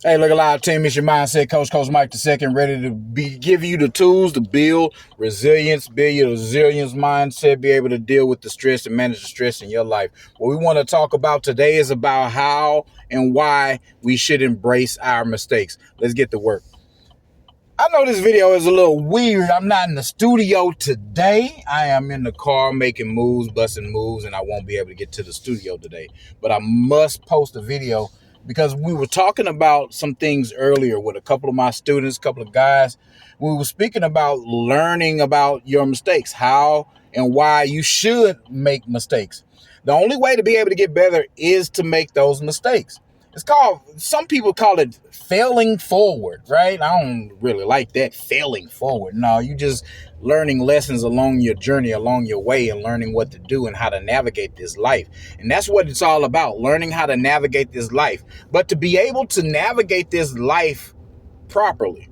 Hey, look alive, team. It's your mindset coach, Coach Mike II, ready to give you the tools to build resilience, build your resilience mindset, be able to deal with the stress and manage the stress in your life. What we want to talk about today is about how and why we should embrace our mistakes. Let's get to work. I know this video is a little weird. I'm not in the studio today. I am in the car making moves, busting moves, and I won't be able to get to the studio today. But I must post a video because we were talking about some things earlier with a couple of my students, a couple of guys. We were speaking about learning about your mistakes, how and why you should make mistakes. The only way to be able to get better is to make those mistakes. It's called, some people call it failing forward, right? I don't really like that, failing forward. No, you just learning lessons along your journey, along your way, and learning what to do and how to navigate this life. And that's what it's all about, learning how to navigate this life. But to be able to navigate this life properly,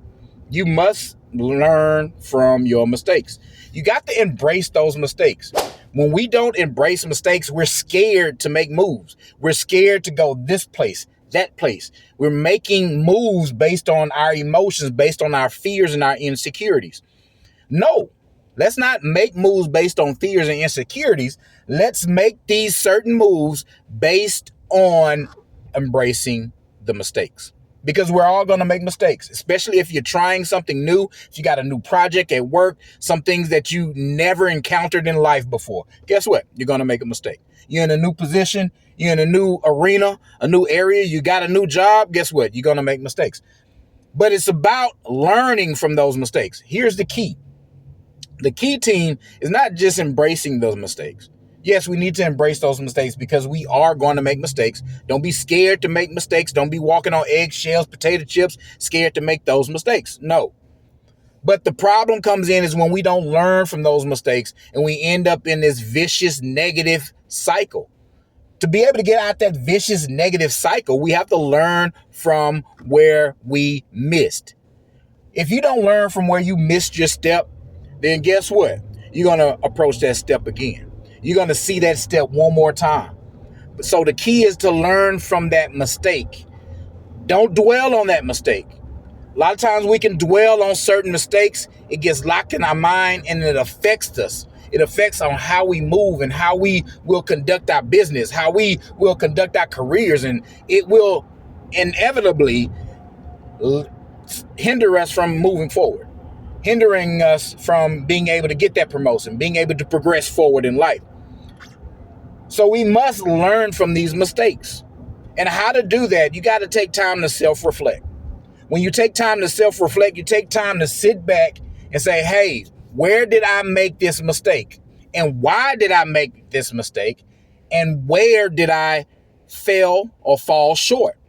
you must learn from your mistakes. You got to embrace those mistakes. When we don't embrace mistakes, we're scared to make moves. We're scared to go this place, that place. We're making moves based on our emotions, based on our fears and our insecurities. No, let's not make moves based on fears and insecurities. Let's make these certain moves based on embracing the mistakes. Because we're all going to make mistakes, especially if you're trying something new, if you got a new project at work, some things that you never encountered in life before. Guess what? You're going to make a mistake. You're in a new position, you're in a new arena, a new area, you got a new job. Guess what? You're going to make mistakes. But it's about learning from those mistakes. Here's the key. The key, team, is not just embracing those mistakes. Yes, we need to embrace those mistakes because we are going to make mistakes. Don't be scared to make mistakes. Don't be walking on eggshells, potato chips, scared to make those mistakes. No. But the problem comes in is when we don't learn from those mistakes and we end up in this vicious negative cycle. To be able to get out that vicious negative cycle, we have to learn from where we missed. If you don't learn from where you missed your step, then guess what? You're going to approach that step again. You're going to see that step one more time. So the key is to learn from that mistake. Don't dwell on that mistake. A lot of times we can dwell on certain mistakes. It gets locked in our mind and it affects us. It affects on how we move and how we will conduct our business, how we will conduct our careers, and it will inevitably hinder us from moving forward, hindering us from being able to get that promotion, being able to progress forward in life. So we must learn from these mistakes. And how to do that, you got to take time to self-reflect. When you take time to self-reflect, you take time to sit back and say, hey, where did I make this mistake? And why did I make this mistake? And where did I fail or fall short?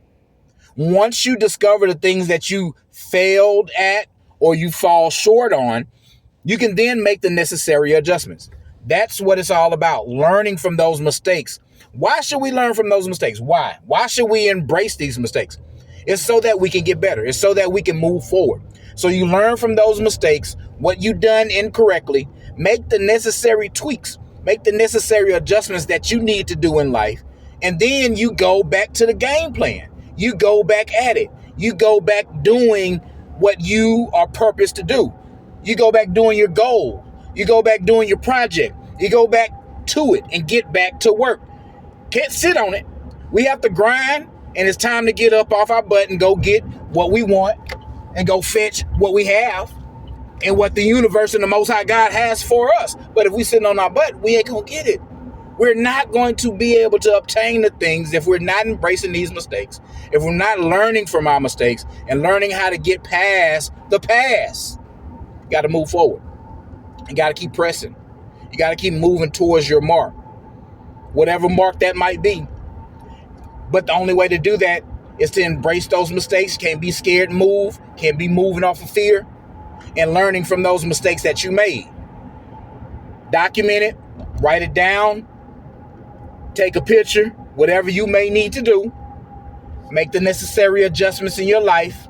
Once you discover the things that you failed at or you fall short on, you can then make the necessary adjustments. That's what it's all about, learning from those mistakes. Why should we learn from those mistakes? Why? Why should we embrace these mistakes? It's so that we can get better. It's so that we can move forward. So you learn from those mistakes, what you've done incorrectly, make the necessary tweaks, make the necessary adjustments that you need to do in life, and then you go back to the game plan. You go back at it. You go back doing what you are purposed to do. You go back doing your goal. You go back doing your project. You go back to it and get back to work. Can't sit on it. We have to grind, and it's time to get up off our butt and go get what we want and go fetch what we have and what the universe and the Most High God has for us. But if we sitting on our butt, we ain't going to get it. We're not going to be able to obtain the things if we're not embracing these mistakes, if we're not learning from our mistakes and learning how to get past the past. You got to move forward. You got to keep pressing. You got to keep moving towards your mark, whatever mark that might be. But the only way to do that is to embrace those mistakes. Can't be scared to move. Can't be moving off of fear and learning from those mistakes that you made. Document it, write it down, take a picture, whatever you may need to do. Make the necessary adjustments in your life.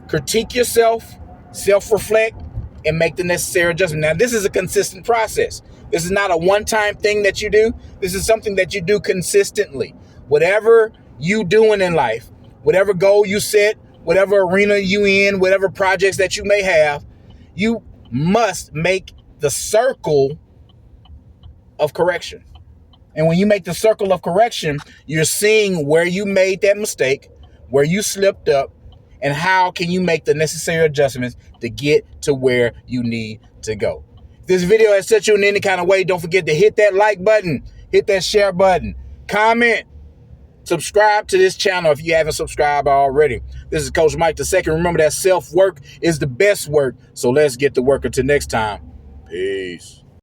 Critique yourself, self-reflect, and make the necessary adjustment. Now, this is a consistent process. This is not a one-time thing that you do. This is something that you do consistently. Whatever you doing in life, whatever goal you set, whatever arena you in, whatever projects that you may have, you must make the circle of correction. And when you make the circle of correction, you're seeing where you made that mistake, where you slipped up, and how can you make the necessary adjustments to get to where you need to go. If this video has touched you in any kind of way, don't forget to hit that like button, hit that share button, comment, subscribe to this channel if you haven't subscribed already. This is Coach Mike II. Remember that self-work is the best work. So let's get to work until next time. Peace.